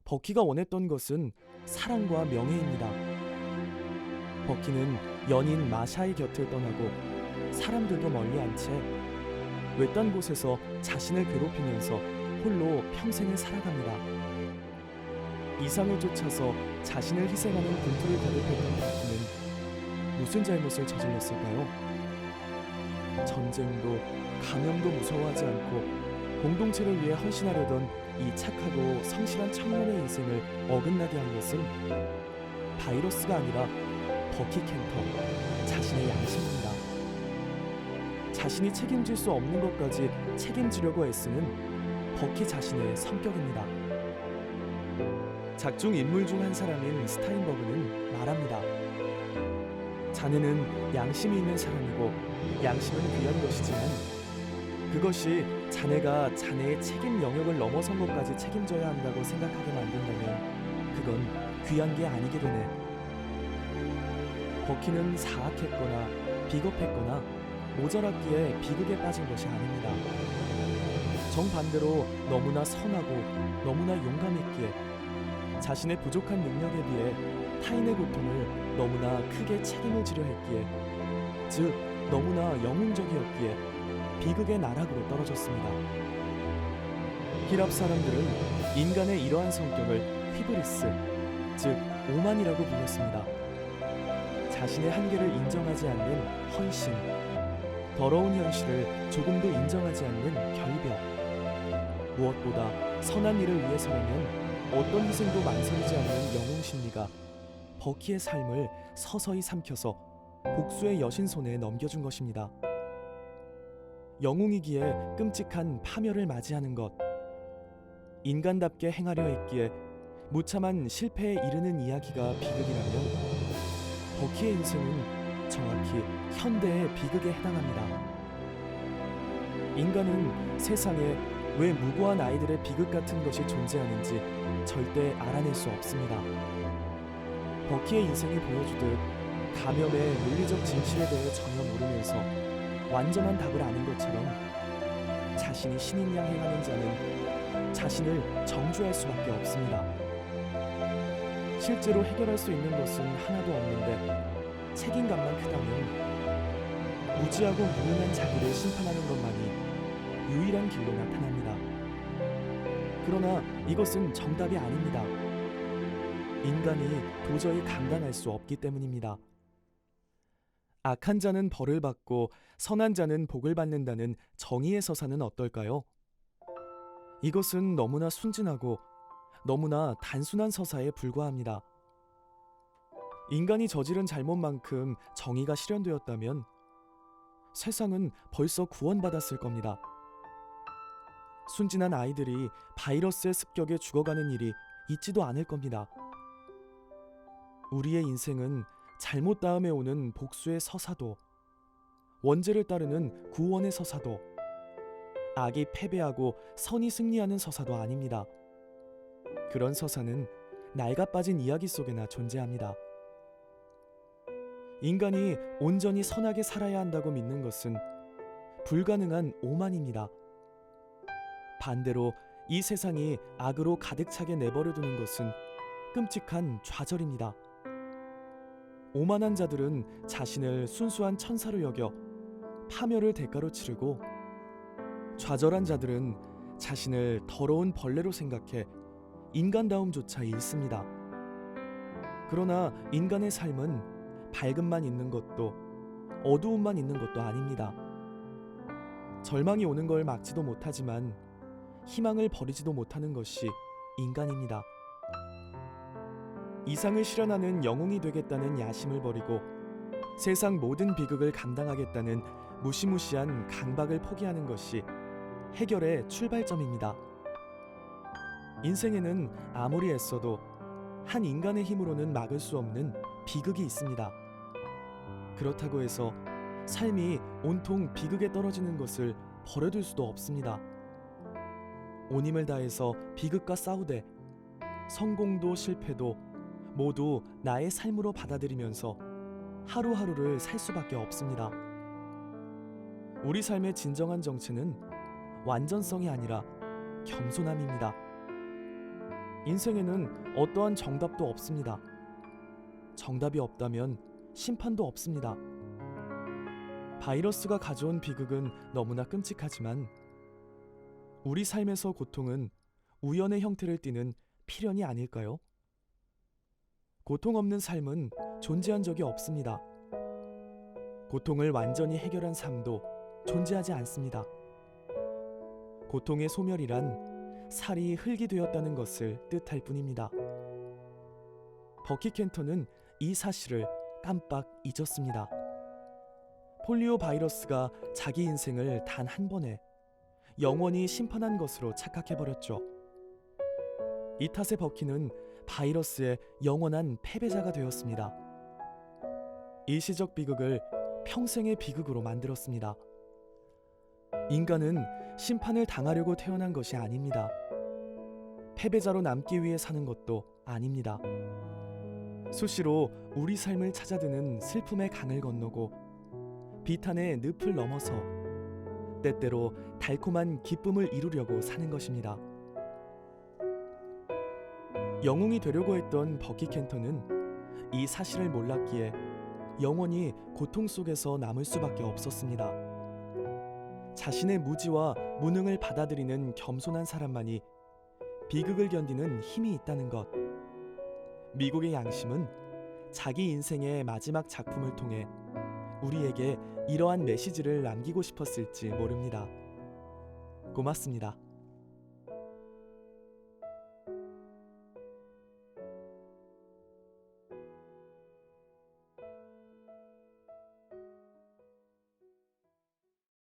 버키가 원했던 것은 사랑과 명예입니다. 버키는 연인 마샤의 곁을 떠나고 사람들도 멀리 한 채 외딴 곳에서 자신을 괴롭히면서 홀로 평생을 살아갑니다. 이상을 쫓아서 자신을 희생하는 분투를 거듭했던 버키는 무슨 잘못을 저질렀을까요? 전쟁도 감염도 무서워하지 않고 공동체를 위해 헌신하려던 이 착하고 성실한 청년의 인생을 어긋나게 한 것은 바이러스가 아니라 버키 켄터 자신의 양심입니다. 자신이 책임질 수 없는 것까지 책임지려고 애쓰는 버키 자신의 성격입니다. 작중 인물 중 한 사람인 스타인버그는 말합니다. 자네는 양심이 있는 사람이고 양심은 귀한 것이지만 그것이 자네가 자네의 책임 영역을 넘어선 것까지 책임져야 한다고 생각하게 만든다면 그건 귀한 게 아니게 되네. 버키는 사악했거나 비겁했거나 모자랐기에 비극에 빠진 것이 아닙니다. 정반대로 너무나 선하고 너무나 용감했기에 자신의 부족한 능력에 비해 타인의 고통을 너무나 크게 책임을 지려 했기에, 즉 너무나 영웅적이었기에 비극의 나락으로 떨어졌습니다. 히랍 사람들은 인간의 이러한 성격을 휘브리스, 즉 오만이라고 불렀습니다. 자신의 한계를 인정하지 않는 헌신, 더러운 현실을 조금도 인정하지 않는 결벽, 무엇보다 선한 일을 위해서라면 어떤 희생도 망설이지 않는 영웅 심리가 버키의 삶을 서서히 삼켜서 복수의 여신 손에 넘겨준 것입니다. 영웅이기에 끔찍한 파멸을 맞이하는 것, 인간답게 행하려 했기에 무참한 실패에 이르는 이야기가 비극이라면 버키의 인생은 정확히 현대의 비극에 해당합니다. 인간은 세상에 왜 무고한 아이들의 비극 같은 것이 존재하는지 절대 알아낼 수 없습니다. 버키의 인생이 보여주듯 감염의 물리적 진실에 대해 전혀 모르면서 완전한 답을 아는 것처럼 자신이 신인 양 행하는 자는 자신을 정죄할 수밖에 없습니다. 실제로 해결할 수 있는 것은 하나도 없는데 책임감만 크다면 무지하고 무능한 자기를 심판하는 것만이 유일한 길로 나타납니다. 그러나 이것은 정답이 아닙니다. 인간이 도저히 감당할 수 없기 때문입니다. 악한 자는 벌을 받고 선한 자는 복을 받는다는 정의의 서사는 어떨까요? 이것은 너무나 순진하고 너무나 단순한 서사에 불과합니다. 인간이 저지른 잘못만큼 정의가 실현되었다면 세상은 벌써 구원받았을 겁니다. 순진한 아이들이 바이러스의 습격에 죽어가는 일이 있지도 않을 겁니다. 우리의 인생은 잘못 다음에 오는 복수의 서사도, 원죄를 따르는 구원의 서사도, 악이 패배하고 선이 승리하는 서사도 아닙니다. 그런 서사는 낡아 빠진 이야기 속에나 존재합니다. 인간이 온전히 선하게 살아야 한다고 믿는 것은 불가능한 오만입니다. 반대로 이 세상이 악으로 가득 차게 내버려 두는 것은 끔찍한 좌절입니다. 오만한 자들은 자신을 순수한 천사로 여겨 파멸을 대가로 치르고, 좌절한 자들은 자신을 더러운 벌레로 생각해 인간다움조차 잃습니다. 그러나 인간의 삶은 밝음만 있는 것도 어두움만 있는 것도 아닙니다. 절망이 오는 걸 막지도 못하지만 희망을 버리지도 못하는 것이 인간입니다. 이상을 실현하는 영웅이 되겠다는 야심을 버리고 세상 모든 비극을 감당하겠다는 무시무시한 강박을 포기하는 것이 해결의 출발점입니다. 인생에는 아무리 애써도 한 인간의 힘으로는 막을 수 없는 비극이 있습니다. 그렇다고 해서 삶이 온통 비극에 떨어지는 것을 버려둘 수도 없습니다. 온 힘을 다해서 비극과 싸우되 성공도 실패도 모두 나의 삶으로 받아들이면서 하루하루를 살 수밖에 없습니다. 우리 삶의 진정한 정체는 완전성이 아니라 겸손함입니다. 인생에는 어떠한 정답도 없습니다. 정답이 없다면 심판도 없습니다. 바이러스가 가져온 비극은 너무나 끔찍하지만 우리 삶에서 고통은 우연의 형태를 띠는 필연이 아닐까요? 고통 없는 삶은 존재한 적이 없습니다. 고통을 완전히 해결한 삶도 존재하지 않습니다. 고통의 소멸이란 살이 흙이 되었다는 것을 뜻할 뿐입니다. 버키 켄터는 이 사실을 깜빡 잊었습니다. 폴리오 바이러스가 자기 인생을 단 한 번에 영원히 심판한 것으로 착각해버렸죠. 이 탓에 버키는 바이러스의 영원한 패배자가 되었습니다. 일시적 비극을 평생의 비극으로 만들었습니다. 인간은 심판을 당하려고 태어난 것이 아닙니다. 패배자로 남기 위해 사는 것도 아닙니다. 수시로 우리 삶을 찾아드는 슬픔의 강을 건너고 비탄의 늪을 넘어서 때때로 달콤한 기쁨을 이루려고 사는 것입니다. 영웅이 되려고 했던 버키 켄터는 이 사실을 몰랐기에 영원히 고통 속에서 남을 수밖에 없었습니다. 자신의 무지와 무능을 받아들이는 겸손한 사람만이 비극을 견디는 힘이 있다는 것. 미국의 양심은 자기 인생의 마지막 작품을 통해 우리에게 이러한 메시지를 남기고 싶었을지 모릅니다. 고맙습니다.